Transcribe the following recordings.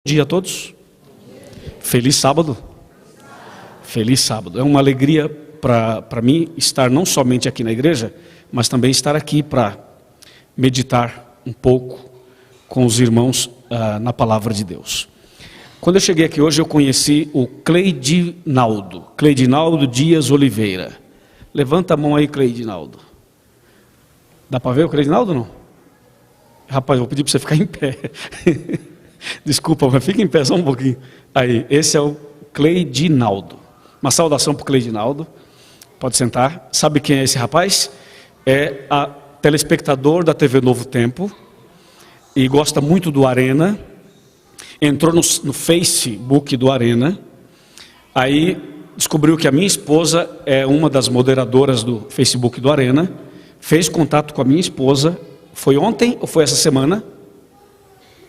Bom dia a todos. Feliz sábado. Feliz sábado. É uma alegria para mim estar não somente aqui na igreja, mas também estar aqui para meditar um pouco com os irmãos na palavra de Deus. Quando eu cheguei aqui hoje, eu conheci o Cleidinaldo Dias Oliveira. Levanta a mão aí, Cleidinaldo. Dá para ver o Cleidinaldo, não? Rapaz, eu vou pedir para você ficar em pé. Desculpa, mas fica em pé só um pouquinho. Aí, esse é o Cleidinaldo. Uma saudação para o Cleidinaldo. Pode sentar. Sabe quem é esse rapaz? É a telespectador da TV Novo Tempo e gosta muito do Arena. Entrou no Facebook do Arena. Aí descobriu que a minha esposa é uma das moderadoras do Facebook do Arena. Fez contato com a minha esposa. Foi ontem ou foi essa semana?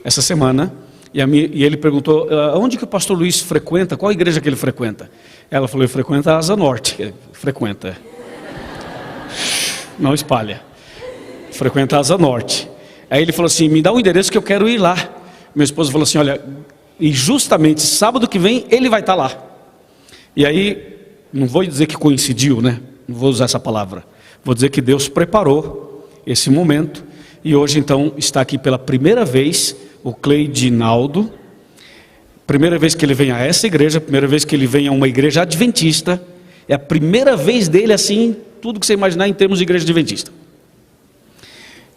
Essa semana. E ele perguntou, onde que o pastor Luiz frequenta? Qual igreja que ele frequenta? Ela falou, ele frequenta a Asa Norte. Frequenta. Não espalha. Frequenta a Asa Norte. Aí ele falou assim, me dá um endereço que eu quero ir lá. Minha esposa falou assim, olha, e justamente sábado que vem ele vai estar lá. E aí, não vou dizer que coincidiu, né? Não vou usar essa palavra. Vou dizer que Deus preparou esse momento. E hoje então está aqui pela primeira vez o Cleidinaldo. Primeira vez que ele vem a essa igreja, primeira vez que ele vem a uma igreja adventista. É a primeira vez dele assim, tudo que você imaginar em termos de igreja adventista.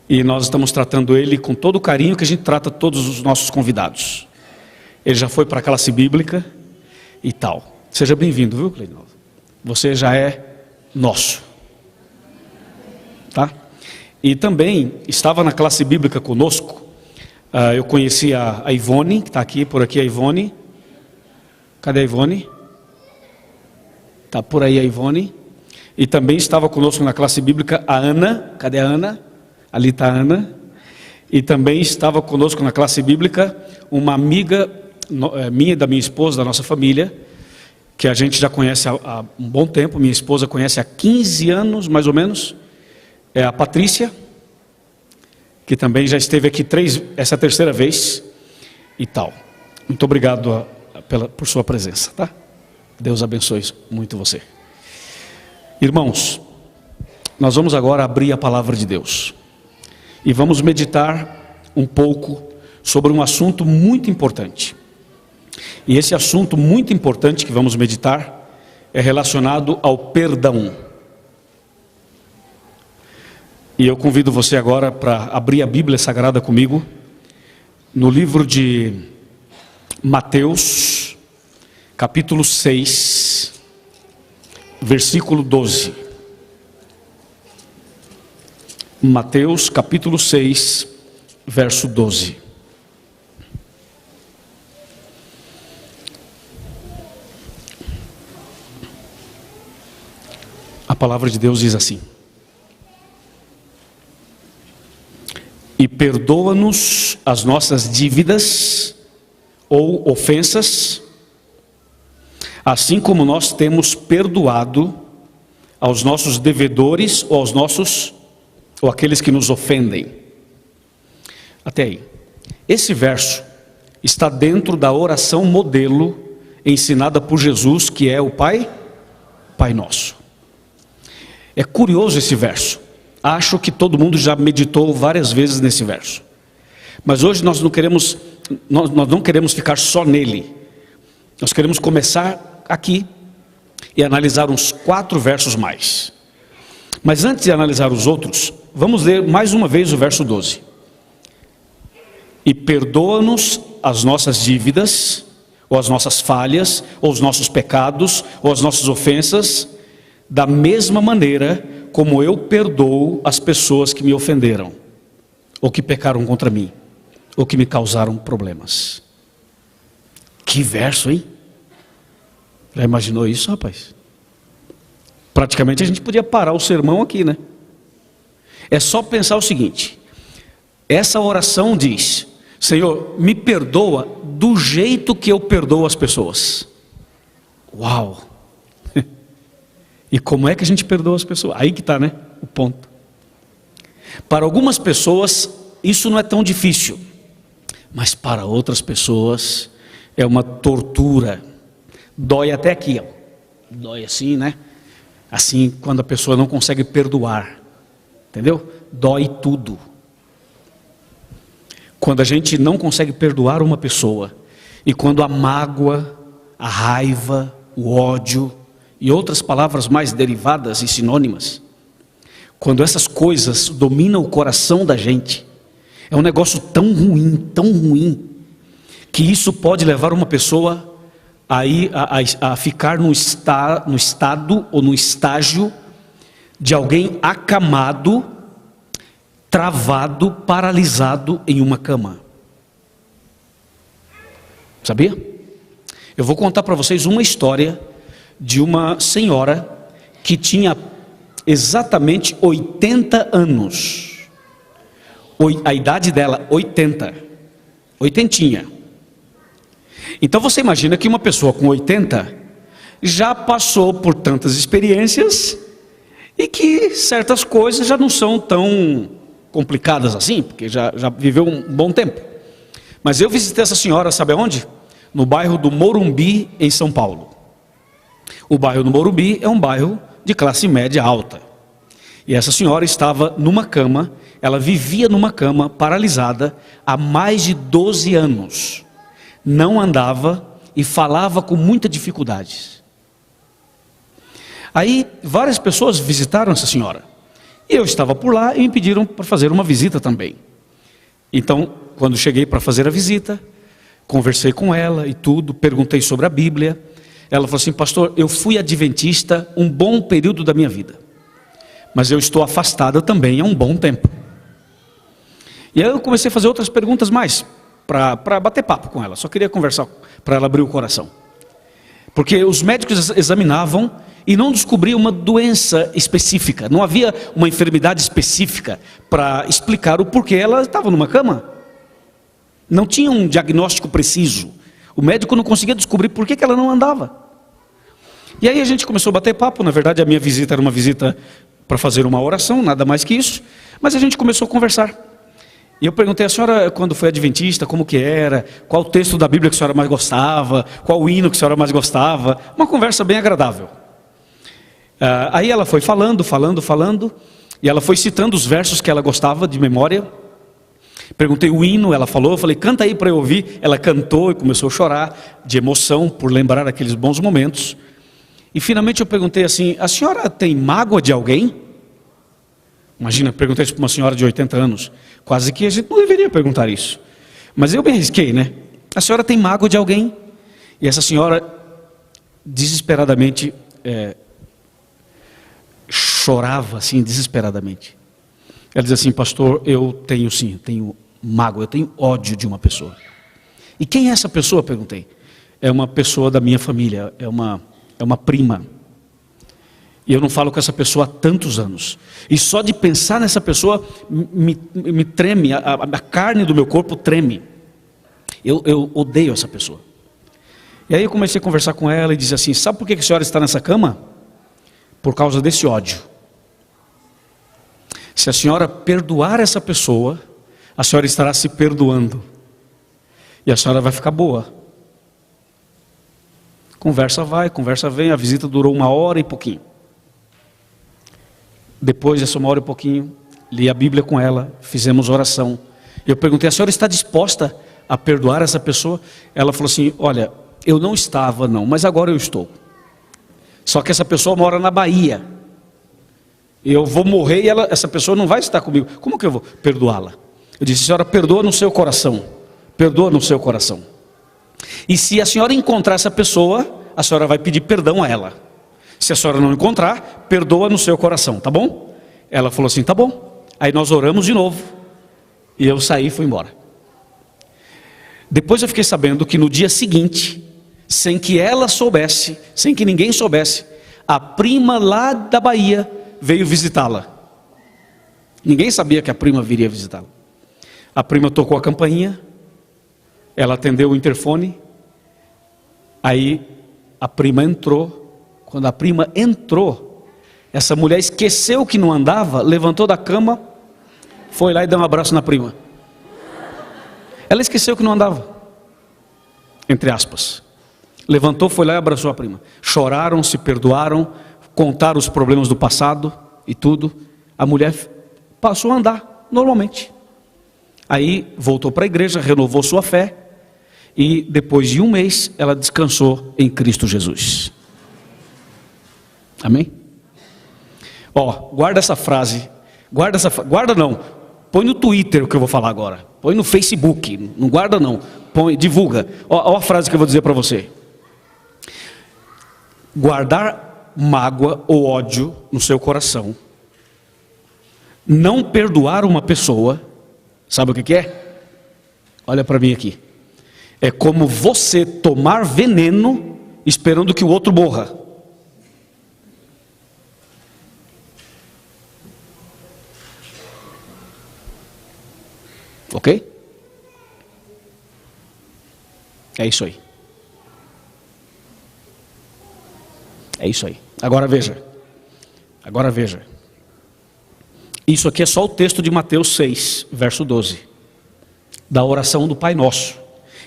E nós estamos tratando ele com todo o carinho que a gente trata todos os nossos convidados. Ele já foi para a classe bíblica e tal. Seja bem-vindo, viu, Cleidinaldo? Você já é nosso. Tá? E também estava na classe bíblica conosco. Eu conheci a Ivone, que está aqui, por aqui a Ivone. Cadê a Ivone? Está por aí a Ivone. E também estava conosco na classe bíblica a Ana. Cadê a Ana? Ali está a Ana. E também estava conosco na classe bíblica uma amiga minha, da minha esposa, da nossa família, que a gente já conhece há um bom tempo. Minha esposa conhece há 15 anos, mais ou menos. É a Patrícia, que também já esteve aqui essa terceira vez e tal. Muito obrigado por sua presença, tá? Deus abençoe muito você. Irmãos, nós vamos agora abrir a palavra de Deus e vamos meditar um pouco sobre um assunto muito importante. E esse assunto muito importante que vamos meditar é relacionado ao perdão. E eu convido você agora para abrir a Bíblia Sagrada comigo, no livro de Mateus, capítulo 6, versículo 12. Mateus, capítulo 6, verso 12. A palavra de Deus diz assim: e perdoa-nos as nossas dívidas ou ofensas, assim como nós temos perdoado aos nossos devedores ou aqueles que nos ofendem. Até aí. Esse verso está dentro da oração modelo ensinada por Jesus, que é o Pai Nosso. É curioso esse verso. Acho que todo mundo já meditou várias vezes nesse verso. Mas hoje nós não queremos ficar só nele. Nós queremos começar aqui e analisar uns 4 versos mais. Mas antes de analisar os outros, vamos ler mais uma vez o verso 12. E perdoa-nos as nossas dívidas, ou as nossas falhas, ou os nossos pecados, ou as nossas ofensas, da mesma maneira como eu perdoo as pessoas que me ofenderam, ou que pecaram contra mim, ou que me causaram problemas. Que verso, hein? Já imaginou isso, rapaz? Praticamente a gente podia parar o sermão aqui, né? É só pensar o seguinte: essa oração diz, Senhor, me perdoa do jeito que eu perdoo as pessoas. Uau! E como é que a gente perdoa as pessoas? Aí que está, né? O ponto. Para algumas pessoas, isso não é tão difícil. Mas para outras pessoas é uma tortura. Dói até aqui, ó. Dói assim, né? Assim, quando a pessoa não consegue perdoar. Entendeu? Dói tudo. Quando a gente não consegue perdoar uma pessoa, e quando a mágoa, a raiva, o ódio e outras palavras mais derivadas e sinônimas, quando essas coisas dominam o coração da gente, é um negócio tão ruim, que isso pode levar uma pessoa a ficar no estado ou no estágio de alguém acamado, travado, paralisado em uma cama. Sabia? Eu vou contar para vocês uma história de uma senhora que tinha exatamente 80 anos. A idade dela, 80. Oitentinha. Então você imagina que uma pessoa com 80 já passou por tantas experiências e que certas coisas já não são tão complicadas assim, porque já viveu um bom tempo. Mas eu visitei essa senhora, sabe aonde? No bairro do Morumbi, em São Paulo. O bairro do Morumbi é um bairro de classe média alta. E essa senhora estava numa cama, ela vivia numa cama paralisada há mais de 12 anos. Não andava e falava com muita dificuldade. Aí várias pessoas visitaram essa senhora. E eu estava por lá e me pediram para fazer uma visita também. Então, quando cheguei para fazer a visita, conversei com ela e tudo, perguntei sobre a Bíblia. Ela falou assim: pastor, eu fui adventista um bom período da minha vida, mas eu estou afastada também há um bom tempo. E aí eu comecei a fazer outras perguntas mais, para bater papo com ela. Só queria conversar, para ela abrir o coração. Porque os médicos examinavam e não descobriam uma doença específica. Não havia uma enfermidade específica para explicar o porquê ela estava numa cama. Não tinha um diagnóstico preciso. O médico não conseguia descobrir por que ela não andava. E aí a gente começou a bater papo. Na verdade, a minha visita era uma visita para fazer uma oração, nada mais que isso. Mas a gente começou a conversar. E eu perguntei: a senhora, quando foi adventista, como que era? Qual o texto da Bíblia que a senhora mais gostava? Qual o hino que a senhora mais gostava? Uma conversa bem agradável. Aí ela foi falando, e ela foi citando os versos que ela gostava de memória. Perguntei o hino, ela falou, eu falei: canta aí para eu ouvir. Ela cantou e começou a chorar de emoção por lembrar aqueles bons momentos. E finalmente eu perguntei assim: a senhora tem mágoa de alguém? Imagina, perguntei isso para uma senhora de 80 anos. Quase que a gente não deveria perguntar isso. Mas eu me arrisquei, né? A senhora tem mágoa de alguém? E essa senhora, desesperadamente, chorava assim, desesperadamente. Ela dizia assim: pastor, eu tenho sim, tenho mágoa, eu tenho ódio de uma pessoa. E quem é essa pessoa? Perguntei. É uma pessoa da minha família, é uma prima. E eu não falo com essa pessoa há tantos anos. E só de pensar nessa pessoa me treme, a carne do meu corpo treme. Eu odeio essa pessoa. E aí eu comecei a conversar com ela e disse assim: sabe por que a senhora está nessa cama? Por causa desse ódio. Se a senhora perdoar essa pessoa, a senhora estará se perdoando. E a senhora vai ficar boa. Conversa vai, conversa vem. A visita durou 1h e pouquinho. Depois dessa 1h e pouquinho, li a Bíblia com ela, fizemos oração. Eu perguntei: a senhora está disposta a perdoar essa pessoa? Ela falou assim: olha, eu não estava não, mas agora eu estou. Só que essa pessoa mora na Bahia. Eu vou morrer e essa pessoa não vai estar comigo. Como que eu vou perdoá-la? Eu disse: a senhora perdoa no seu coração. Perdoa no seu coração. E se a senhora encontrar essa pessoa, a senhora vai pedir perdão a ela. Se a senhora não encontrar, perdoa no seu coração, tá bom? Ela falou assim: tá bom. Aí nós oramos de novo. E eu saí e fui embora. Depois eu fiquei sabendo que no dia seguinte, sem que ela soubesse, sem que ninguém soubesse, a prima lá da Bahia veio visitá-la. Ninguém sabia que a prima viria visitá-la. A prima tocou a campainha, ela atendeu o interfone, aí a prima entrou. Quando a prima entrou, essa mulher esqueceu que não andava, levantou da cama, foi lá e deu um abraço na prima. Ela esqueceu que não andava, entre aspas. Levantou, foi lá e abraçou a prima. Choraram, se perdoaram, contaram os problemas do passado e tudo. A mulher passou a andar normalmente. Aí voltou para a igreja, renovou sua fé, e depois de um mês ela descansou em Cristo Jesus. Amém? Guarda essa frase. Guarda não. Põe no Twitter o que eu vou falar agora. Põe no Facebook. Não guarda não. Divulga. Ó a frase que eu vou dizer para você. Guardar mágoa ou ódio no seu coração, não perdoar uma pessoa, sabe o que é? Olha para mim aqui. É como você tomar veneno esperando que o outro morra. Ok? É isso aí. É isso aí. Agora veja. Isso aqui é só o texto de Mateus 6, verso 12. Da oração do Pai Nosso.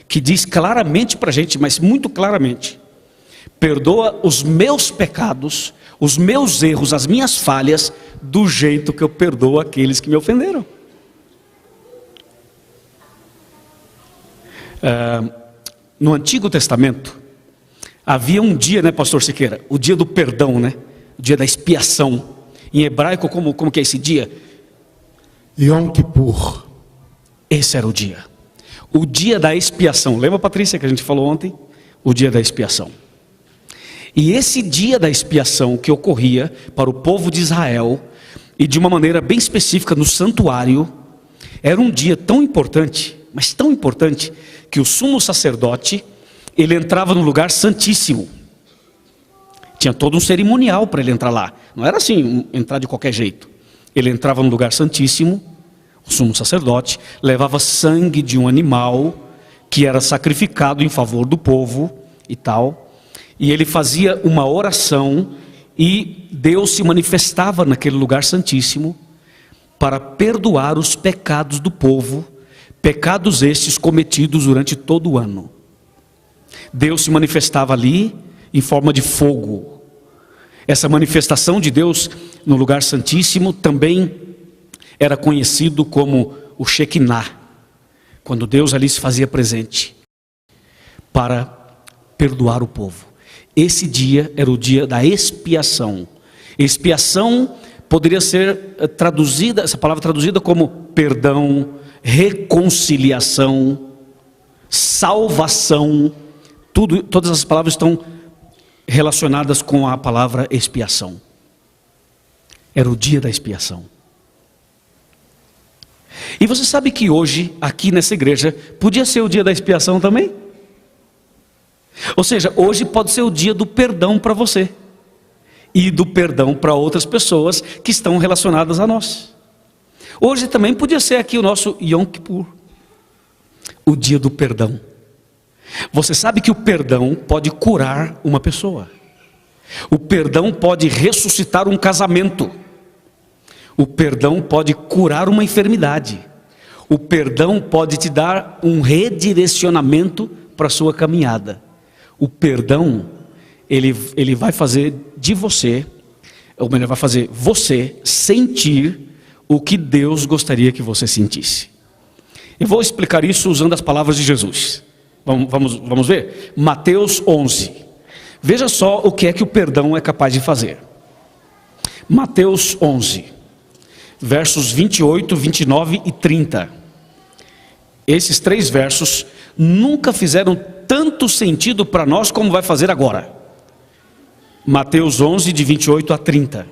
Que diz claramente para a gente, mas muito claramente: perdoa os meus pecados, os meus erros, as minhas falhas, do jeito que eu perdoo aqueles que me ofenderam. No Antigo Testamento havia um dia, né, pastor Siqueira? O dia do perdão, né? O dia da expiação. Em hebraico, como que é esse dia? Yom Kippur. Esse era o dia. O dia da expiação. Lembra, Patrícia, que a gente falou ontem? O dia da expiação. E esse dia da expiação que ocorria para o povo de Israel, e de uma maneira bem específica no santuário, era um dia tão importante, mas tão importante, que o sumo sacerdote, ele entrava no lugar santíssimo. Tinha todo um cerimonial para ele entrar lá. Não era assim, entrar de qualquer jeito. Ele entrava no lugar santíssimo, o sumo sacerdote, levava sangue de um animal, que era sacrificado em favor do povo e tal. E ele fazia uma oração, e Deus se manifestava naquele lugar santíssimo, para perdoar os pecados do povo, pecados estes cometidos durante todo o ano. Deus se manifestava ali em forma de fogo. Essa manifestação de Deus no lugar santíssimo também era conhecido como o Shekinah, quando Deus ali se fazia presente para perdoar o povo. Esse dia era o dia da expiação. Expiação poderia ser traduzida, essa palavra traduzida como perdão, reconciliação, salvação. Todas as palavras estão relacionadas com a palavra expiação. Era o dia da expiação. E você sabe que hoje, aqui nessa igreja, podia ser o dia da expiação também? Ou seja, hoje pode ser o dia do perdão para você, e do perdão para outras pessoas que estão relacionadas a nós. Hoje também podia ser aqui o nosso Yom Kippur, o dia do perdão. Você sabe que o perdão pode curar uma pessoa. O perdão pode ressuscitar um casamento. O perdão pode curar uma enfermidade. O perdão pode te dar um redirecionamento para a sua caminhada. O perdão, ele vai fazer de você, ou melhor, vai fazer você sentir o que Deus gostaria que você sentisse. Eu vou explicar isso usando as palavras de Jesus. Vamos ver? Mateus 11. Veja só o que é que o perdão é capaz de fazer. Mateus 11, versos 28, 29 e 30. Esses 3 versos nunca fizeram tanto sentido para nós como vai fazer agora. Mateus 11, de 28 a 30.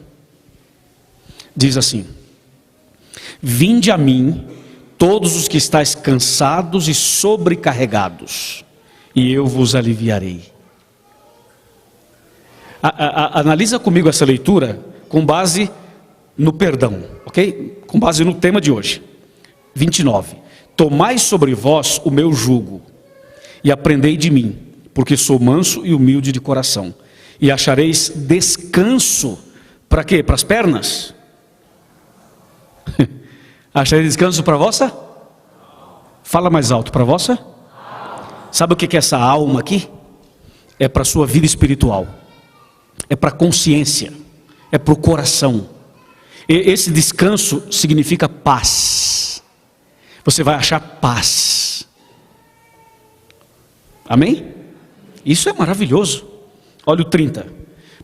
Diz assim: Vinde a mim, todos os que estáis cansados e sobrecarregados, e eu vos aliviarei. Analisa comigo essa leitura com base no perdão, ok? Com base no tema de hoje. 29. Tomai sobre vós o meu jugo, e aprendei de mim, porque sou manso e humilde de coração, e achareis descanso. Para quê? Para as pernas? Achareis descanso para a vossa Fala mais alto, para vossa? Sabe o que é essa alma aqui? É para a sua vida espiritual, é para a consciência, é para o coração. E esse descanso significa paz. Você vai achar paz. Amém? Isso é maravilhoso. Olha o 30.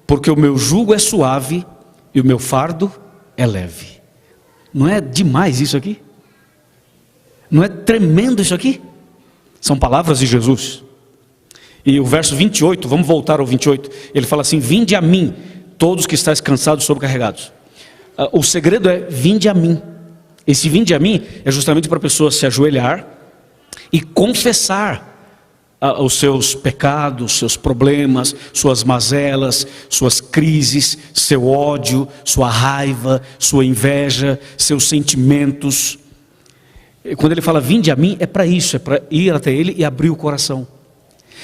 Porque o meu jugo é suave e o meu fardo é leve. Não é demais isso aqui? Não é tremendo isso aqui? São palavras de Jesus. E o verso 28, vamos voltar ao 28. Ele fala assim: vinde a mim, todos que estáis cansados e sobrecarregados. O segredo é: vinde a mim. Esse vinde a mim é justamente para a pessoa se ajoelhar e confessar os seus pecados, seus problemas, suas mazelas, suas crises, seu ódio, sua raiva, sua inveja, seus sentimentos. Quando ele fala vinde a mim, é para isso, é para ir até ele e abrir o coração.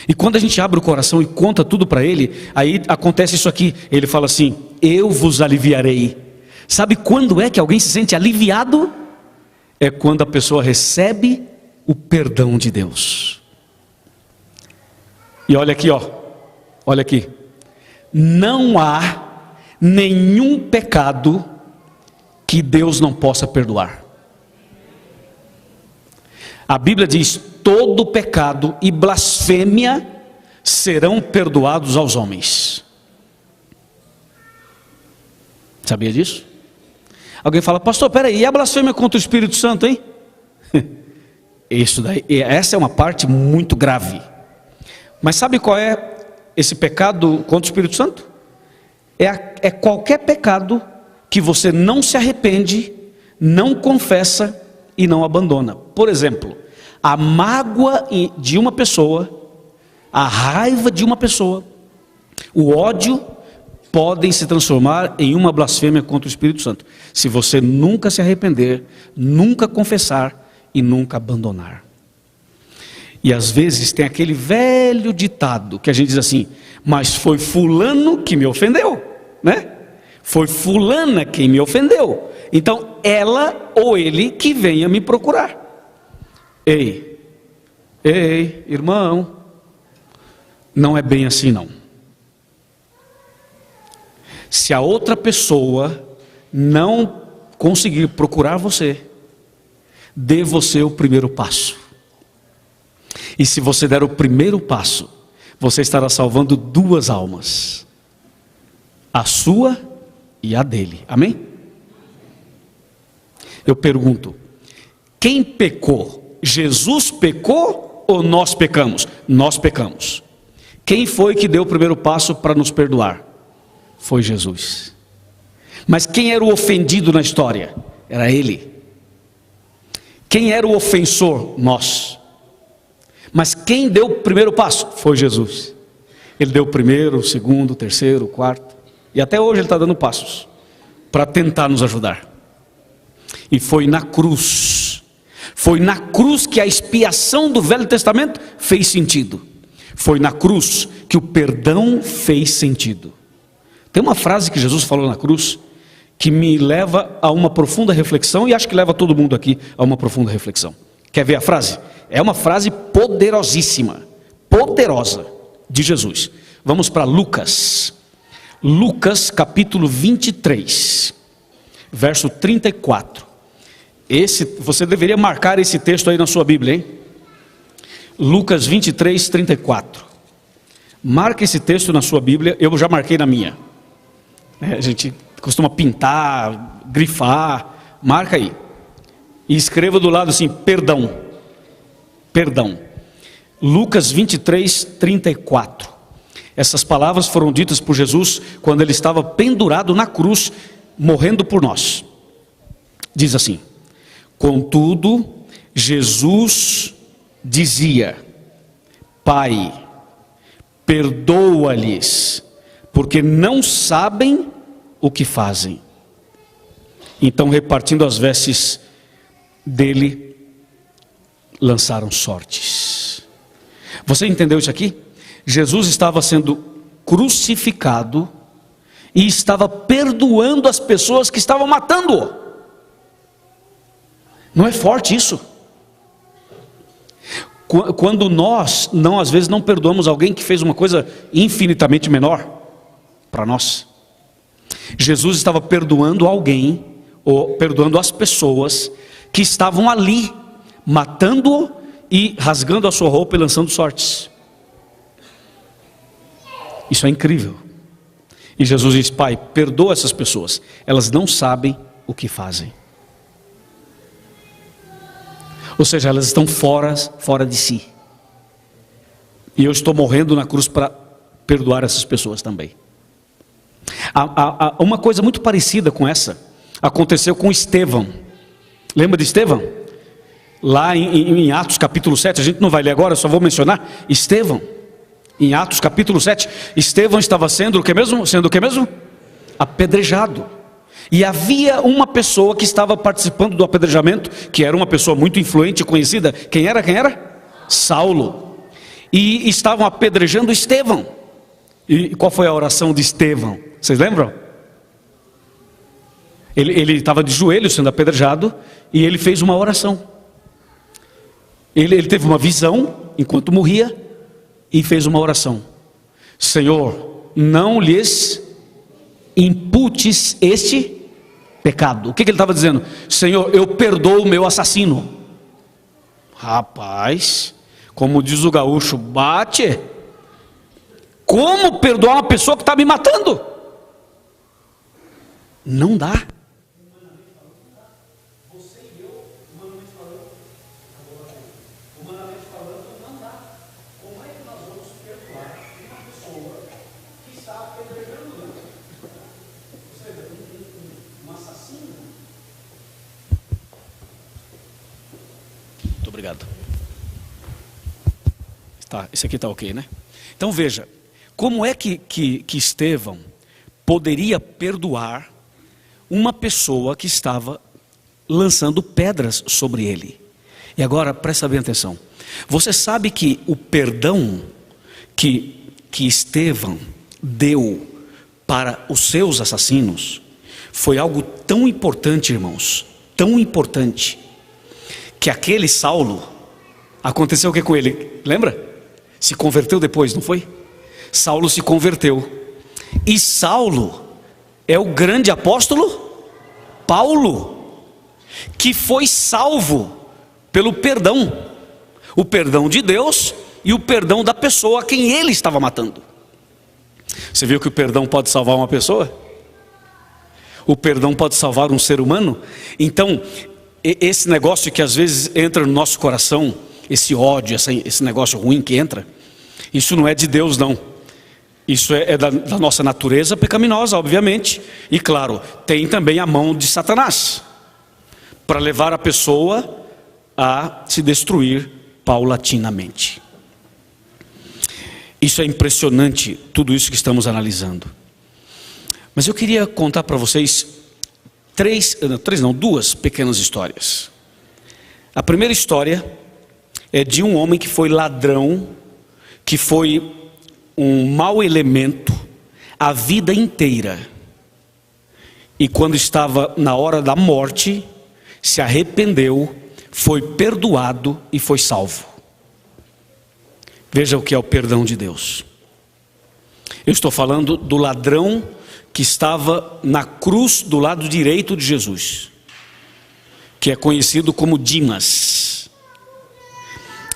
E quando a gente abre o coração e conta tudo para ele, aí acontece isso aqui. Ele fala assim: eu vos aliviarei. Sabe quando é que alguém se sente aliviado? É quando a pessoa recebe o perdão de Deus. E olha aqui, ó. Olha aqui. Não há nenhum pecado que Deus não possa perdoar. A Bíblia diz: todo pecado e blasfêmia serão perdoados aos homens. Sabia disso? Alguém fala: pastor, peraí, e a blasfêmia contra o Espírito Santo, hein? Isso daí, essa é uma parte muito grave. Mas sabe qual é esse pecado contra o Espírito Santo? É qualquer pecado que você não se arrepende, não confessa e não abandona. Por exemplo, a mágoa de uma pessoa, a raiva de uma pessoa, o ódio podem se transformar em uma blasfêmia contra o Espírito Santo, se você nunca se arrepender, nunca confessar e nunca abandonar. E às vezes tem aquele velho ditado que a gente diz assim: mas foi fulano que me ofendeu, né? Foi fulana quem me ofendeu, então ela ou ele que venha me procurar. Ei, irmão, não é bem assim não. Se a outra pessoa não conseguir procurar você, dê você o primeiro passo. E se você der o primeiro passo, você estará salvando duas almas, a sua e a dele. Amém? Eu pergunto: quem pecou? Jesus pecou ou nós pecamos? Nós pecamos. Quem foi que deu o primeiro passo para nos perdoar? Foi Jesus. Mas quem era o ofendido na história? Era ele. Quem era o ofensor? Nós. Mas quem deu o primeiro passo? Foi Jesus. Ele deu o primeiro, o segundo, o terceiro, o quarto. E até hoje ele está dando passos para tentar nos ajudar. E foi na cruz. Foi na cruz que a expiação do Velho Testamento fez sentido. Foi na cruz que o perdão fez sentido. Tem uma frase que Jesus falou na cruz que me leva a uma profunda reflexão, e acho que leva todo mundo aqui a uma profunda reflexão. Quer ver a frase? É uma frase poderosíssima, poderosa, de Jesus. Vamos para Lucas. Lucas capítulo 23, verso 34. Você deveria marcar esse texto aí na sua Bíblia, hein? Lucas 23, 34. Marque esse texto na sua Bíblia. Eu já marquei na minha. A gente costuma pintar, grifar. Marca aí. E escreva do lado assim: perdão. Perdão. Lucas 23, 34. Essas palavras foram ditas por Jesus quando ele estava pendurado na cruz, morrendo por nós. Diz assim: contudo, Jesus dizia: Pai, perdoa-lhes, porque não sabem o que fazem. Então, repartindo as vestes dele, lançaram sortes. Você entendeu isso aqui? Jesus estava sendo crucificado e estava perdoando as pessoas que estavam matando-o. Não é forte isso? Quando nós, às vezes, não perdoamos alguém que fez uma coisa infinitamente menor para nós. Jesus estava perdoando alguém, ou perdoando as pessoas que estavam ali, matando-o e rasgando a sua roupa e lançando sortes. Isso é incrível. E Jesus diz: Pai, perdoa essas pessoas, elas não sabem o que fazem. Ou seja, elas estão fora de si. E eu estou morrendo na cruz para perdoar essas pessoas também. Uma coisa muito parecida com essa aconteceu com Estevão. Lembra de Estevão? Lá em Atos capítulo 7, a gente não vai ler agora, eu só vou mencionar Estevão. Em Atos capítulo 7, Estevão estava sendo o que mesmo? Apedrejado. E havia uma pessoa que estava participando do apedrejamento, que era uma pessoa muito influente e conhecida. Quem era? Saulo. E estavam apedrejando Estevão. E qual foi a oração de Estevão? Vocês lembram? Ele estava de joelhos sendo apedrejado e ele fez uma oração. Ele teve uma visão enquanto morria e fez uma oração: Senhor, não lhes imputes este pecado. O que ele estava dizendo? Senhor, eu perdoo o meu assassino. Rapaz, como diz o gaúcho, bate. Como perdoar uma pessoa que está me matando? Não dá. Muito obrigado. Tá, esse aqui está ok, né? Então veja, como é que Estevão poderia perdoar uma pessoa que estava lançando pedras sobre ele? E agora presta bem atenção. Você sabe que o perdão que Estevão deu para os seus assassinos foi algo tão importante, irmãos, tão importante, que aquele Saulo, aconteceu o que com ele? Lembra? Se converteu depois, não foi? Saulo se converteu. E Saulo é o grande apóstolo Paulo, que foi salvo pelo perdão. O perdão de Deus e o perdão da pessoa a quem ele estava matando. Você viu que o perdão pode salvar uma pessoa? O perdão pode salvar um ser humano? Então, esse negócio que às vezes entra no nosso coração, esse ódio, esse negócio ruim que entra, isso não é de Deus não. Isso é da nossa natureza pecaminosa, obviamente. E claro, tem também a mão de Satanás, para levar a pessoa a se destruir paulatinamente. Isso é impressionante, tudo isso que estamos analisando. Mas eu queria contar para vocês duas pequenas histórias. A primeira história é de um homem que foi ladrão, que foi um mau elemento a vida inteira. E quando estava na hora da morte, se arrependeu, foi perdoado e foi salvo. Veja o que é o perdão de Deus. Eu estou falando do ladrão que estava na cruz do lado direito de Jesus, que é conhecido como Dimas.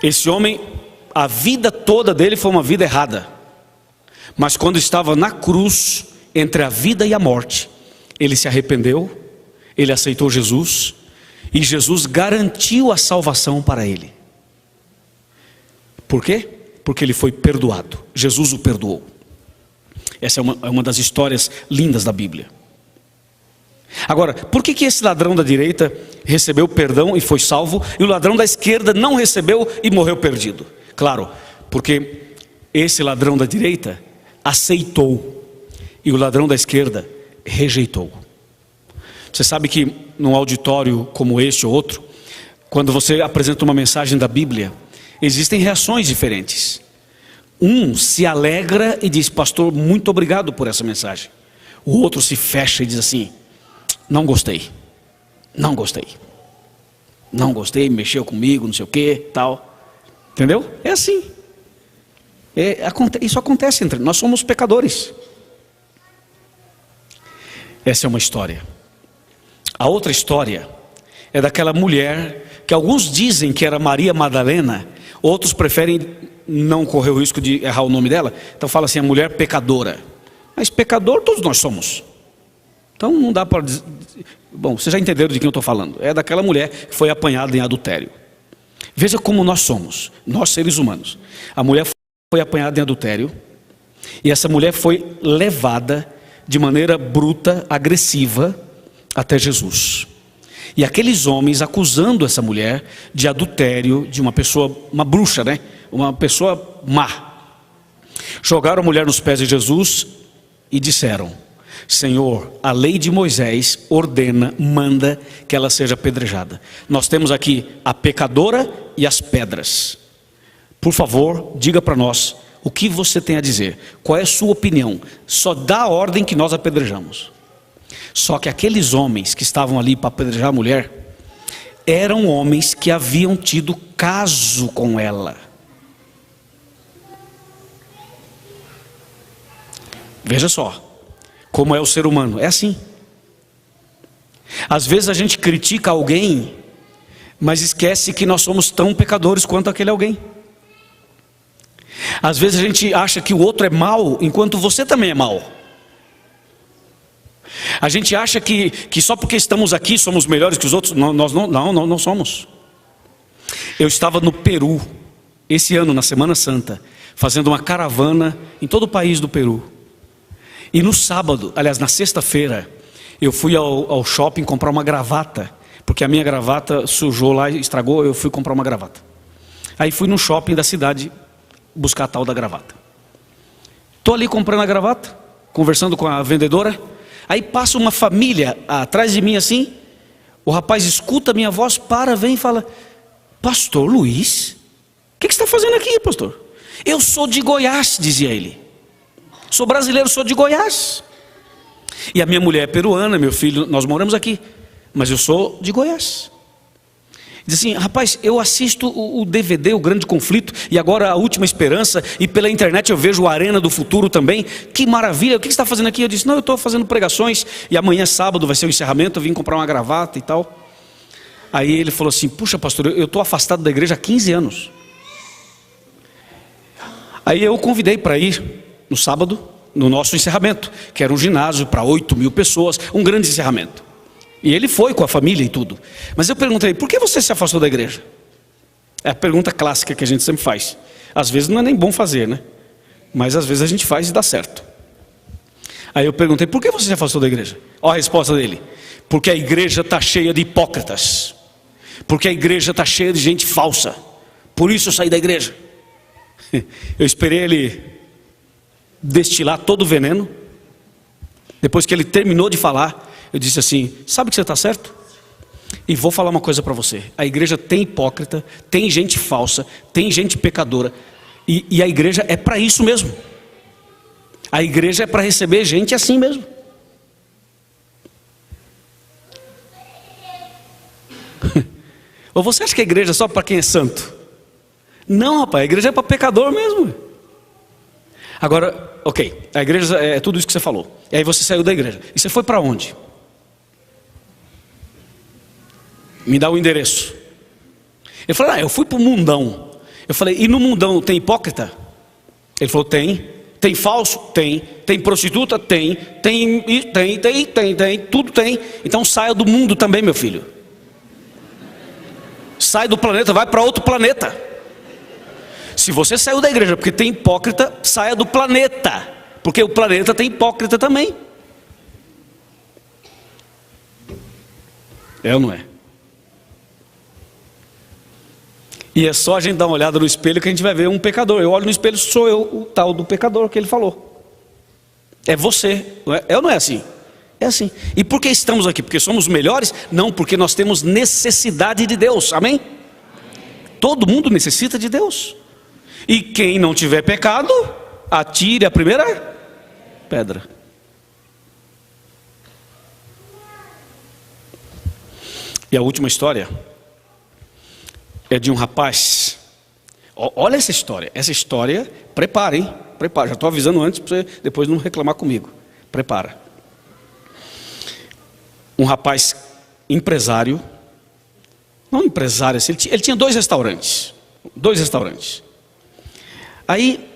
Esse homem, a vida toda dele foi uma vida errada, mas quando estava na cruz, entre a vida e a morte, ele se arrependeu, ele aceitou Jesus, e Jesus garantiu a salvação para ele. Por quê? Porque ele foi perdoado, Jesus o perdoou. Essa é uma das histórias lindas da Bíblia. Agora, por que esse ladrão da direita recebeu perdão e foi salvo, e o ladrão da esquerda não recebeu e morreu perdido? Claro, porque esse ladrão da direita aceitou, e o ladrão da esquerda rejeitou. Você sabe que num auditório como este ou outro, quando você apresenta uma mensagem da Bíblia, existem reações diferentes. Um se alegra e diz: pastor, muito obrigado por essa mensagem. O outro se fecha e diz assim: não gostei, não gostei, não gostei, mexeu comigo, não sei o que, tal. Entendeu? É assim. Isso acontece entre nós, somos pecadores. Essa é uma história. A outra história é daquela mulher que alguns dizem que era Maria Madalena, outros preferem não correr o risco de errar o nome dela, então fala assim, a mulher pecadora. Mas pecador todos nós somos. Então não dá para dizer... Bom, vocês já entenderam de quem eu estou falando. É daquela mulher que foi apanhada em adultério. Veja como nós somos, nós seres humanos. A mulher foi apanhada em adultério, e essa mulher foi levada de maneira bruta, agressiva, até Jesus. E aqueles homens acusando essa mulher de adultério, de uma pessoa, uma bruxa, né? Uma pessoa má. Jogaram a mulher nos pés de Jesus e disseram: Senhor, a lei de Moisés ordena, manda que ela seja apedrejada. Nós temos aqui a pecadora e as pedras. Por favor, diga para nós o que você tem a dizer. Qual é a sua opinião? Só dá a ordem que nós apedrejamos. Só que aqueles homens que estavam ali para apedrejar a mulher eram homens que haviam tido caso com ela. Veja só como é o ser humano, é assim. Às vezes a gente critica alguém, mas esquece que nós somos tão pecadores quanto aquele alguém. Às vezes a gente acha que o outro é mau, enquanto você também é mau. A gente acha que só porque estamos aqui somos melhores que os outros. Nós não somos. Eu estava no Peru, esse ano, na Semana Santa, fazendo uma caravana em todo o país do Peru. E no sábado, aliás, na sexta-feira, eu fui ao shopping comprar uma gravata, porque a minha gravata sujou lá e estragou, eu fui comprar uma gravata. Aí fui no shopping da cidade buscar a tal da gravata. Estou ali comprando a gravata, conversando com a vendedora. Aí passa uma família atrás de mim assim. O rapaz escuta a minha voz, vem e fala: Pastor Luiz, o que você está fazendo aqui, pastor? Eu sou de Goiás, dizia ele. Sou brasileiro, sou de Goiás. E a minha mulher é peruana, meu filho, nós moramos aqui, mas eu sou de Goiás. Diz assim: rapaz, eu assisto o DVD, o Grande Conflito, e agora A Última Esperança, e pela internet eu vejo o Arena do Futuro também. Que maravilha, o que você está fazendo aqui? Eu disse: não, eu estou fazendo pregações, e amanhã sábado vai ser o encerramento, eu vim comprar uma gravata e tal. Aí ele falou assim: puxa pastor, eu estou afastado da igreja há 15 anos. Aí eu convidei para ir no sábado, no nosso encerramento, que era um ginásio para 8.000 pessoas, um grande encerramento. E ele foi com a família e tudo. Mas eu perguntei: por que você se afastou da igreja? É a pergunta clássica que a gente sempre faz. Às vezes não é nem bom fazer, né? Mas às vezes a gente faz e dá certo. Aí eu perguntei: por que você se afastou da igreja? Olha a resposta dele: porque a igreja está cheia de hipócritas. Porque a igreja está cheia de gente falsa. Por isso eu saí da igreja. Eu esperei ele destilar todo o veneno. Depois que ele terminou de falar, eu disse assim: sabe que você está certo? E vou falar uma coisa para você: a igreja tem hipócrita, tem gente falsa, tem gente pecadora, e a igreja é para isso mesmo. A igreja é para receber gente assim mesmo. Ou você acha que a igreja é só para quem é santo? Não, rapaz, a igreja é para pecador mesmo. Agora, ok, a igreja é tudo isso que você falou. E aí você saiu da igreja. E você foi para onde? Me dá o endereço. Ele falou: eu fui para o mundão. Eu falei: e no mundão tem hipócrita? Ele falou: tem. Tem falso? Tem. Tem prostituta? Tem. Tem, tudo tem. Então saia do mundo também, meu filho. Sai do planeta, vai para outro planeta. Se você saiu da igreja porque tem hipócrita, saia do planeta, porque o planeta tem hipócrita também. É ou não é? E é só a gente dar uma olhada no espelho que a gente vai ver um pecador. Eu olho no espelho, sou eu, o tal do pecador que ele falou. É você, não é? É ou não é assim? É assim. E por que estamos aqui? Porque somos melhores? Não, porque nós temos necessidade de Deus, amém? Todo mundo necessita de Deus. E quem não tiver pecado, atire a primeira pedra. E a última história é de um rapaz Olha essa história. Essa história, prepara, hein? Prepara. Já estou avisando antes para você depois não reclamar comigo. Prepara. Um rapaz empresário, não empresário, assim, ele tinha 2 restaurantes. 2 restaurantes. Aí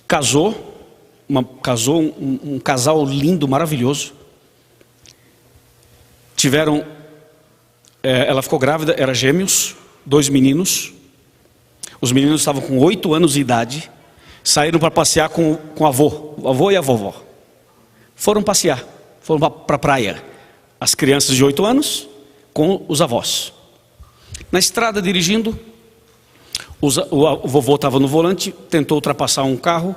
casou um casal lindo, maravilhoso. Ela ficou grávida, era gêmeos, 2 meninos. Os meninos estavam com 8 anos de idade. Saíram para passear com o avô e a vovó. Foram passear, foram para a praia. As crianças de 8 anos com os avós. Na estrada dirigindo, o vovô estava no volante, tentou ultrapassar um carro.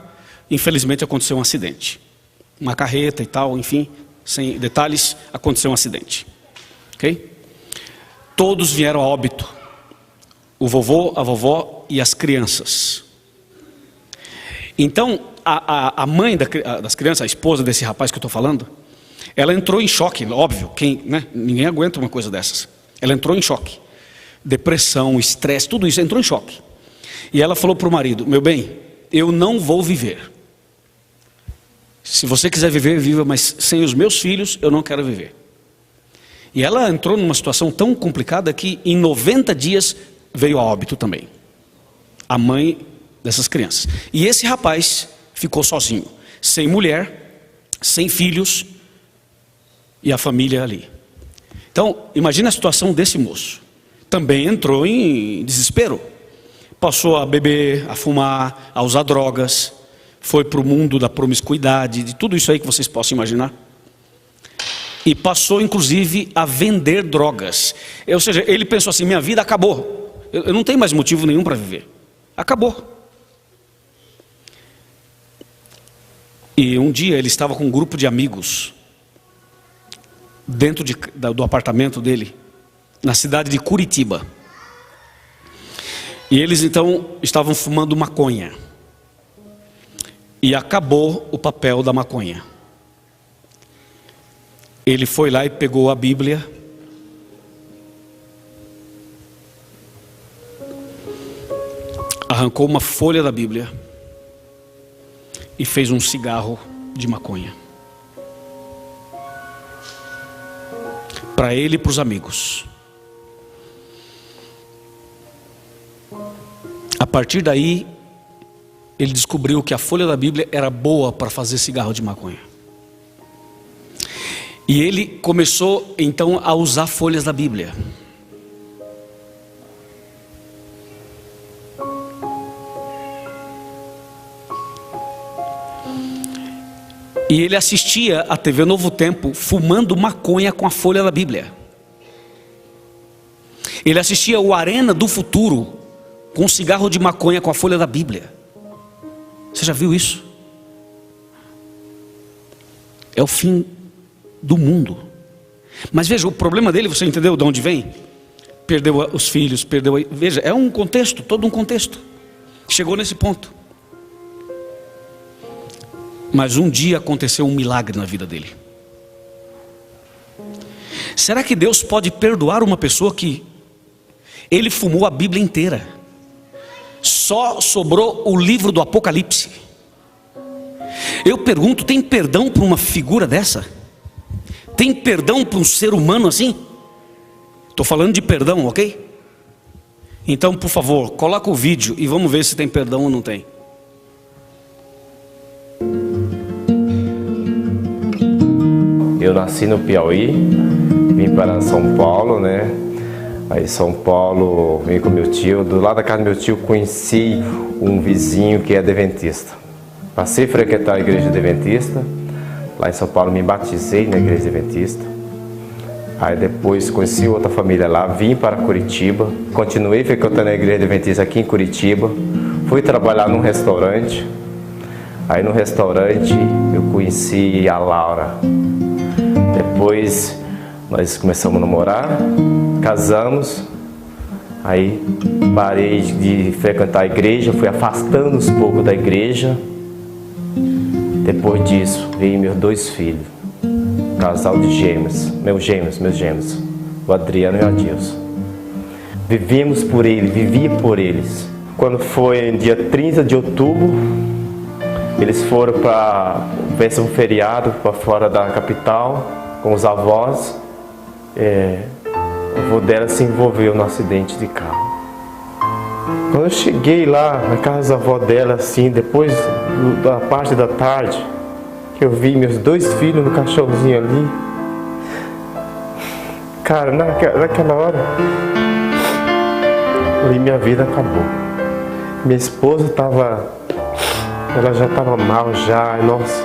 Infelizmente aconteceu um acidente. Uma carreta e tal, enfim, sem detalhes, aconteceu um acidente. Ok? Todos vieram a óbito. O vovô, a vovó e as crianças. Então, a mãe das crianças, a esposa desse rapaz que eu estou falando, ela entrou em choque, óbvio, ninguém aguenta uma coisa dessas. Ela entrou em choque. Depressão, estresse, tudo isso, entrou em choque. E ela falou para o marido: meu bem, eu não vou viver. Se você quiser viver, viva, mas sem os meus filhos eu não quero viver. E ela entrou numa situação tão complicada que em 90 dias veio a óbito também. A mãe dessas crianças. E esse rapaz ficou sozinho, sem mulher, sem filhos e a família ali. Então, imagina a situação desse moço. Também entrou em desespero. Passou a beber, a fumar, a usar drogas. Foi para o mundo da promiscuidade, de tudo isso aí que vocês possam imaginar. E passou inclusive a vender drogas. Ou seja, ele pensou assim: minha vida acabou. Eu não tenho mais motivo nenhum para viver. Acabou. E um dia ele estava com um grupo de amigos dentro do apartamento dele, na cidade de Curitiba. E eles então estavam fumando maconha. E acabou o papel da maconha. Ele foi lá e pegou a Bíblia. Arrancou uma folha da Bíblia e fez um cigarro de maconha. Para ele e para os amigos. A partir daí, ele descobriu que a folha da Bíblia era boa para fazer cigarro de maconha. E ele começou então a usar folhas da Bíblia. E ele assistia a TV Novo Tempo fumando maconha com a folha da Bíblia. Ele assistia o Arena do Futuro com um cigarro de maconha com a folha da Bíblia. Você já viu isso? É o fim do mundo. Mas veja, o problema dele, você entendeu de onde vem? Perdeu os filhos, veja, é um contexto, todo um contexto. Chegou nesse ponto. Mas um dia aconteceu um milagre na vida dele. Será que Deus pode perdoar uma pessoa que ele fumou a Bíblia inteira? Só sobrou o livro do Apocalipse. Eu pergunto, tem perdão para uma figura dessa? Tem perdão para um ser humano assim? Estou falando de perdão, ok? Então, por favor, coloca o vídeo e vamos ver se tem perdão ou não tem. Eu nasci no Piauí, vim para São Paulo, né? Aí São Paulo, vim com meu tio. Do lado da casa do meu tio conheci um vizinho que é adventista. Passei a frequentar a igreja adventista. Lá em São Paulo me batizei na igreja adventista. Aí depois conheci outra família lá, vim para Curitiba. Continuei frequentando a igreja adventista aqui em Curitiba. Fui trabalhar num restaurante. Aí no restaurante eu conheci a Laura. Depois nós começamos a namorar, casamos. Aí parei de frequentar a igreja, fui afastando uns pouco da igreja. Depois disso veio meus 2 filhos, casal de gêmeos, meus gêmeos, o Adriano e o Adilson. Vivíamos por eles, vivia por eles. Quando foi dia 30 de outubro, eles foram para um feriado para fora da capital com os avós. O avô dela se envolveu no acidente de carro. Quando eu cheguei lá na casa da avó dela, assim, depois da parte da tarde, eu vi meus 2 filhos no caixãozinho ali. Cara, naquela hora, ali minha vida acabou. Minha esposa ela já estava mal já, nossa.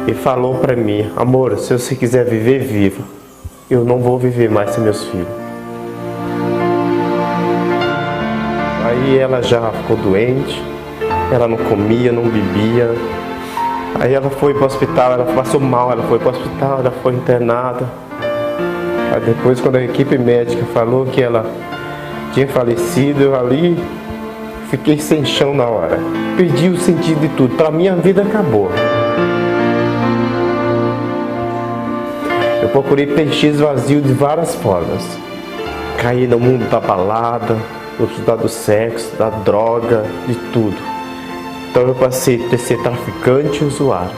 E falou para mim: amor, se você quiser viver, viva. Eu não vou viver mais sem meus filhos. Aí ela já ficou doente, ela não comia, não bebia. Aí ela foi para o hospital, ela passou mal, ela foi para o hospital, ela foi internada. Aí depois, quando a equipe médica falou que ela tinha falecido, eu ali fiquei sem chão na hora. Perdi o sentido de tudo. Para mim a vida acabou. Eu procurei preencher vazio de várias formas. Caí no mundo da balada, do sexo, da droga, de tudo. Então eu passei a ser traficante e usuário.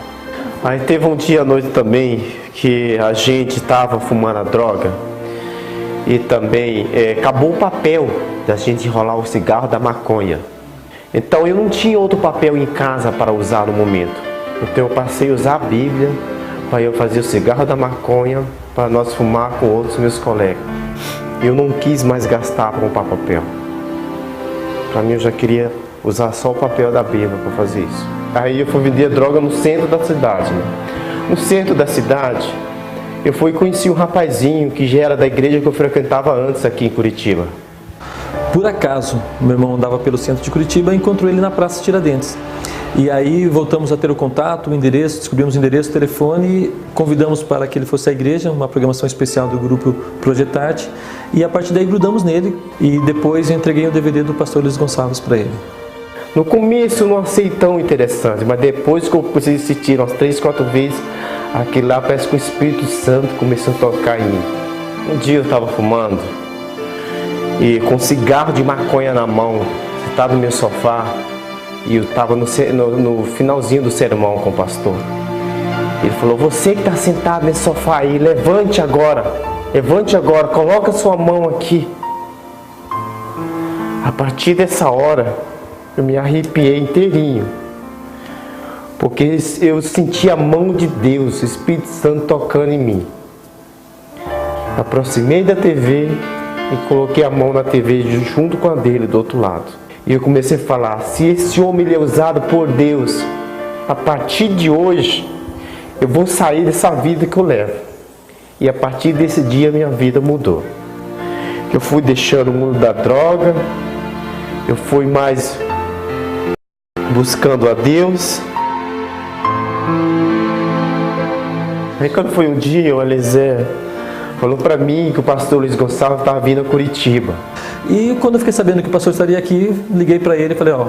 Aí teve um dia à noite também que a gente estava fumando a droga e também acabou o papel da gente enrolar o cigarro da maconha. Então eu não tinha outro papel em casa para usar no momento. Então eu passei a usar a Bíblia para eu fazer o cigarro da maconha para nós fumar com outros meus colegas. Eu não quis mais gastar para comprar papel. Para mim eu já queria usar só o papel da Bíblia para fazer isso. Aí eu fui vender droga no centro da cidade. No centro da cidade, eu fui conhecer um rapazinho que já era da igreja que eu frequentava antes aqui em Curitiba. Por acaso, meu irmão andava pelo centro de Curitiba e encontrou ele na Praça Tiradentes. E aí voltamos a ter o contato, o endereço, descobrimos o endereço, o telefone e convidamos para que ele fosse à igreja, uma programação especial do grupo Projetarte. E a partir daí grudamos nele e depois eu entreguei o DVD do pastor Luiz Gonçalves para ele. No começo eu não achei tão interessante, mas depois que eu comecei a assistir umas 3, 4 vezes, aquele lá parece que o Espírito Santo começou a tocar em mim. Um dia eu estava fumando e com um cigarro de maconha na mão, sentado no meu sofá, e eu estava no finalzinho do sermão com o pastor. Ele falou: você que está sentado nesse sofá aí, levante agora, coloca sua mão aqui. A partir dessa hora, eu me arrepiei inteirinho, porque eu senti a mão de Deus, o Espírito Santo tocando em mim. Aproximei da TV e coloquei a mão na TV junto com a dele do outro lado. E eu comecei a falar: se esse homem ele é usado por Deus, a partir de hoje eu vou sair dessa vida que eu levo. E a partir desse dia minha vida mudou. Eu fui deixando o mundo da droga, eu fui mais buscando a Deus. Aí quando foi um dia, o Eliezer falou para mim que o pastor Luiz Gonçalves estava vindo a Curitiba. E quando eu fiquei sabendo que o pastor estaria aqui, liguei para ele e falei: ó,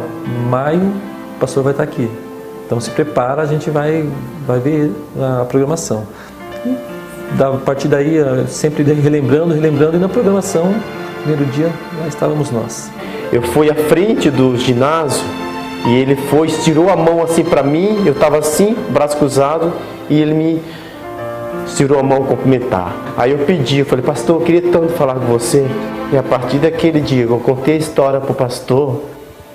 maio o pastor vai estar aqui. Então se prepara, a gente vai ver a programação. E a partir daí, sempre relembrando, e na programação, primeiro dia, lá estávamos nós. Eu fui à frente do ginásio e ele estirou a mão assim para mim, eu estava assim, braço cruzado, e ele me estirou a mão cumprimentar. Aí eu pedi, eu falei: pastor, eu queria tanto falar com você. E a partir daquele dia, eu contei a história para o pastor,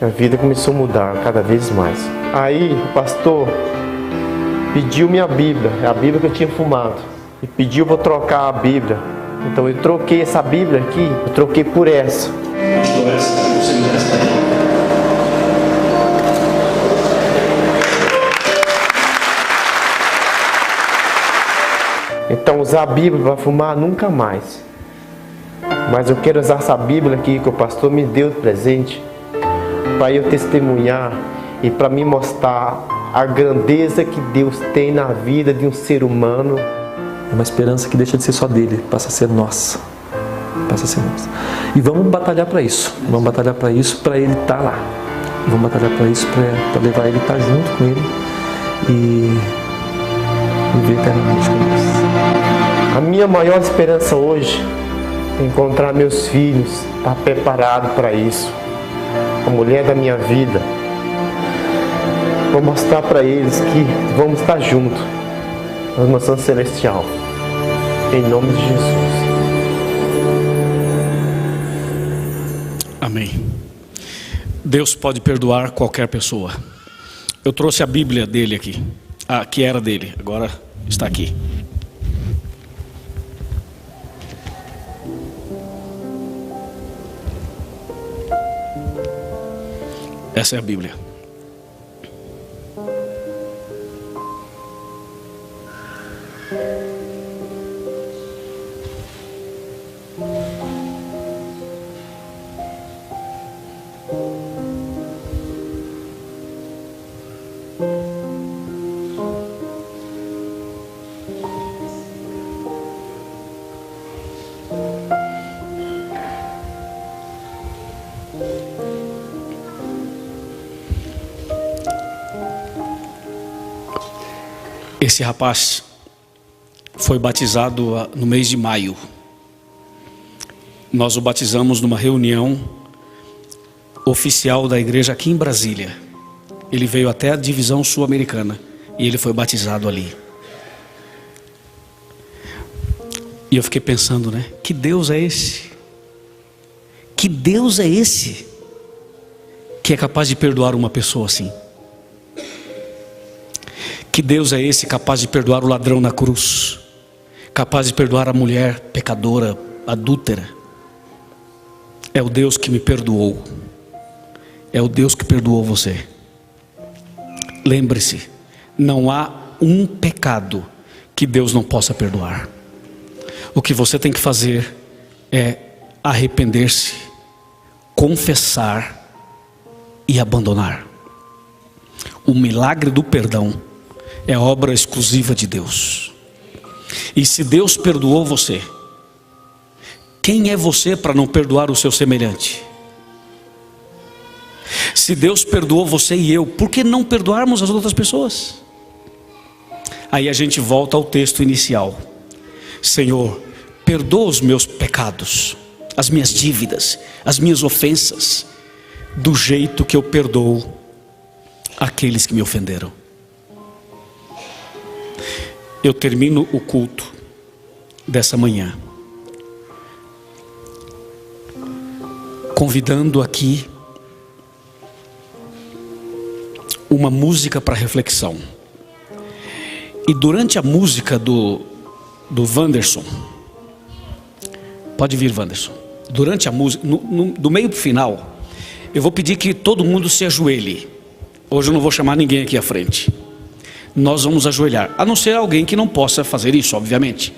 a vida começou a mudar cada vez mais. Aí o pastor pediu minha Bíblia, a Bíblia que eu tinha fumado, e pediu para trocar a Bíblia. Então eu troquei essa Bíblia aqui, eu troquei por essa. Então usar a Bíblia para fumar nunca mais. Mas eu quero usar essa Bíblia aqui que o pastor me deu de presente para eu testemunhar e para me mostrar a grandeza que Deus tem na vida de um ser humano. É uma esperança que deixa de ser só dele, passa a ser nossa. Passa a ser nossa. E vamos batalhar para isso. Vamos batalhar para isso, para ele estar lá. Vamos batalhar para isso, para levar ele estar junto com ele e viver eternamente com nós. A minha maior esperança hoje é encontrar meus filhos, estar preparado para isso. a mulher da minha vida. Vou mostrar para eles que vamos estar juntos na mansão celestial. Em nome de Jesus. Amém. Deus pode perdoar qualquer pessoa. Eu trouxe a Bíblia dele aqui. Que era dele, agora está aqui. Essa é a Bíblia. Esse rapaz foi batizado no mês de maio. Nós o batizamos numa reunião oficial da igreja aqui em Brasília. Ele veio até a divisão sul-americana e ele foi batizado ali. E eu fiquei pensando, né? Que Deus é esse? Que Deus é esse que é capaz de perdoar uma pessoa assim? Que Deus é esse capaz de perdoar o ladrão na cruz, capaz de perdoar a mulher pecadora, adúltera? É o Deus que me perdoou. É o Deus que perdoou você. Lembre-se, não há um pecado que Deus não possa perdoar. O que você tem que fazer é arrepender-se, confessar e abandonar. O milagre do perdão é obra exclusiva de Deus. E se Deus perdoou você, quem é você para não perdoar o seu semelhante? Se Deus perdoou você e eu, por que não perdoarmos as outras pessoas? Aí a gente volta ao texto inicial. Senhor, perdoa os meus pecados, as minhas dívidas, as minhas ofensas, do jeito que eu perdoo aqueles que me ofenderam. Eu termino o culto dessa manhã convidando aqui uma música para reflexão. E durante a música do Wanderson, pode vir, Wanderson. Durante a música, do meio para o final, eu vou pedir que todo mundo se ajoelhe. Hoje eu não vou chamar ninguém aqui à frente. Nós vamos ajoelhar, a não ser alguém que não possa fazer isso, obviamente.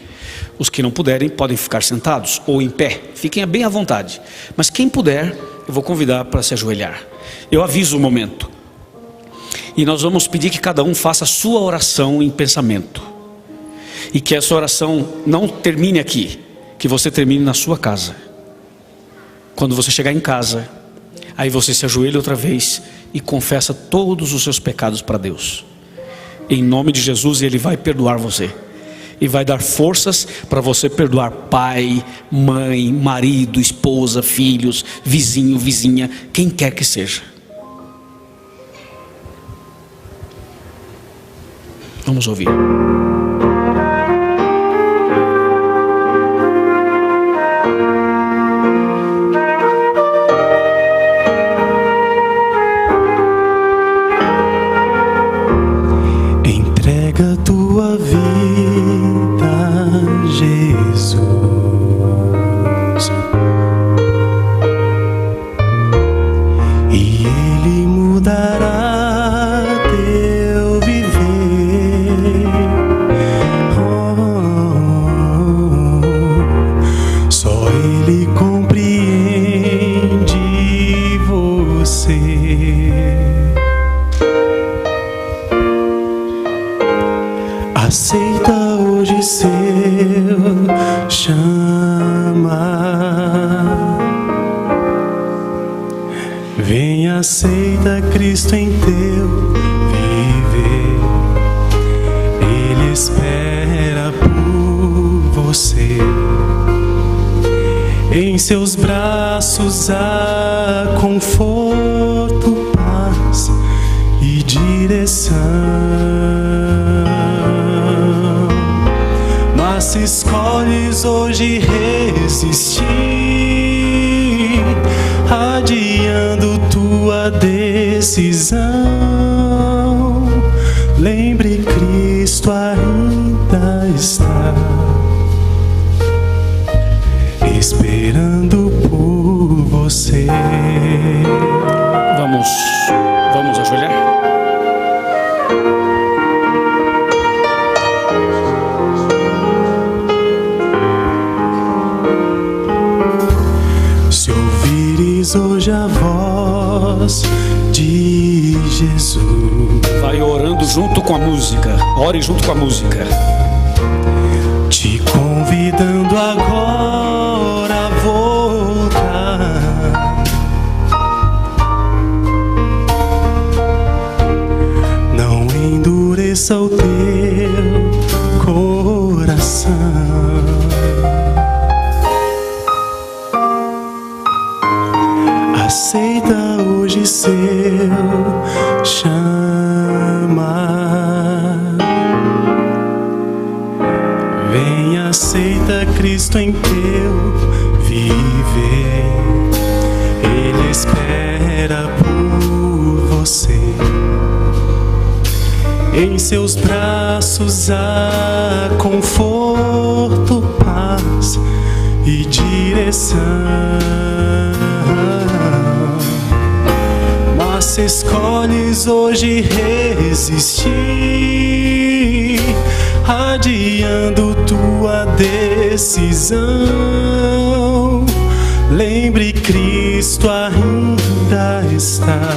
Os que não puderem podem ficar sentados ou em pé, fiquem bem à vontade. Mas quem puder, eu vou convidar para se ajoelhar. Eu aviso o momento. E nós vamos pedir que cada um faça a sua oração em pensamento. E que essa oração não termine aqui, que você termine na sua casa. Quando você chegar em casa, aí você se ajoelha outra vez e confessa todos os seus pecados para Deus. Em nome de Jesus, Ele vai perdoar você. E vai dar forças para você perdoar pai, mãe, marido, esposa, filhos, vizinho, vizinha, quem quer que seja. Vamos ouvir. Entrega tua vida, Jesus, e Ele mudará teu viver. Só Ele compreende você. Aceita hoje seu chama. Vem, aceita Cristo em teu viver. Ele espera por você. Em seus braços há conforto. direção. Mas se escolhes hoje resistir, adiando tua decisão, lembre, Cristo ainda está esperando por você. Vamos ajoelhar? Se ouvires hoje a voz de Jesus, vai orando junto com a música. Ore junto com a música. te convidando agora a voltar. Não endureça o teu coração. Aceita hoje seu chamar. Vem, aceita Cristo em teu viver. Ele espera por você. Em seus braços há conforto, paz e direção. Mas se escolhes hoje resistir, adiando tua decisão, lembre, Cristo ainda está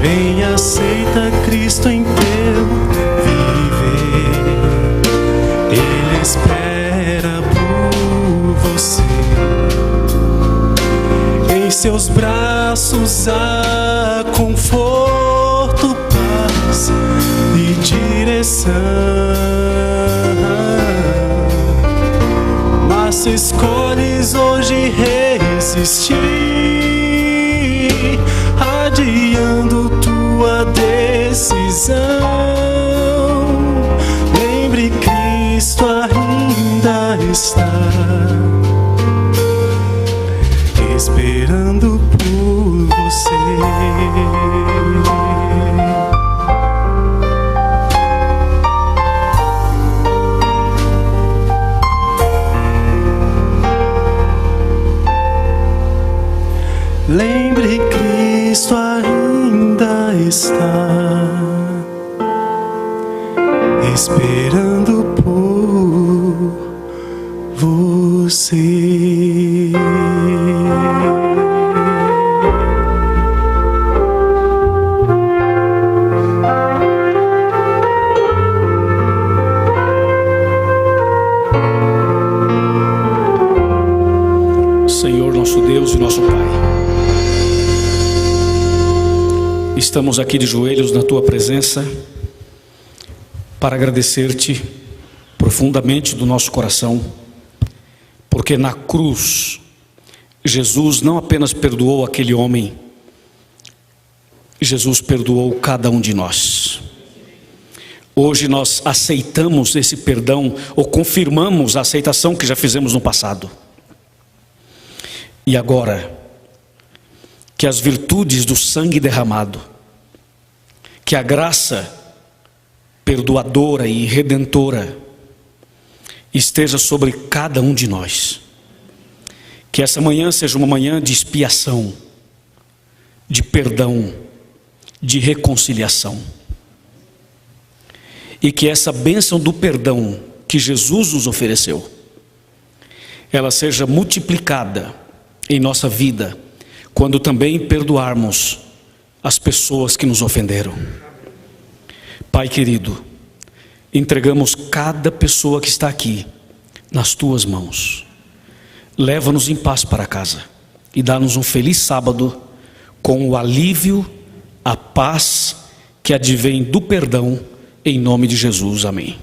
vem, aceita Cristo em teu viver. Ele espera por você. Em seus braços há conforto, paz e direção. Mas se escolhes hoje resistir, adiando tua decisão, lembre, Cristo ainda está esperando por você. Lembre, Cristo ainda está esperando por você. Senhor, nosso Deus e nosso Pai, estamos aqui de joelhos na Tua presença para agradecer-Te profundamente do nosso coração, porque na cruz Jesus não apenas perdoou aquele homem, Jesus perdoou cada um de nós. Hoje nós aceitamos esse perdão, ou confirmamos a aceitação que já fizemos no passado. E agora, que as virtudes do sangue derramado, que a graça perdoadora e redentora esteja sobre cada um de nós. Que essa manhã seja uma manhã de expiação, de perdão, de reconciliação. E que essa bênção do perdão que Jesus nos ofereceu, ela seja multiplicada em nossa vida, quando também perdoarmos as pessoas que nos ofenderam. Pai querido, entregamos cada pessoa que está aqui nas Tuas mãos. Leva-nos em paz para casa e dá-nos um feliz sábado com o alívio, a paz que advém do perdão, em nome de Jesus. Amém.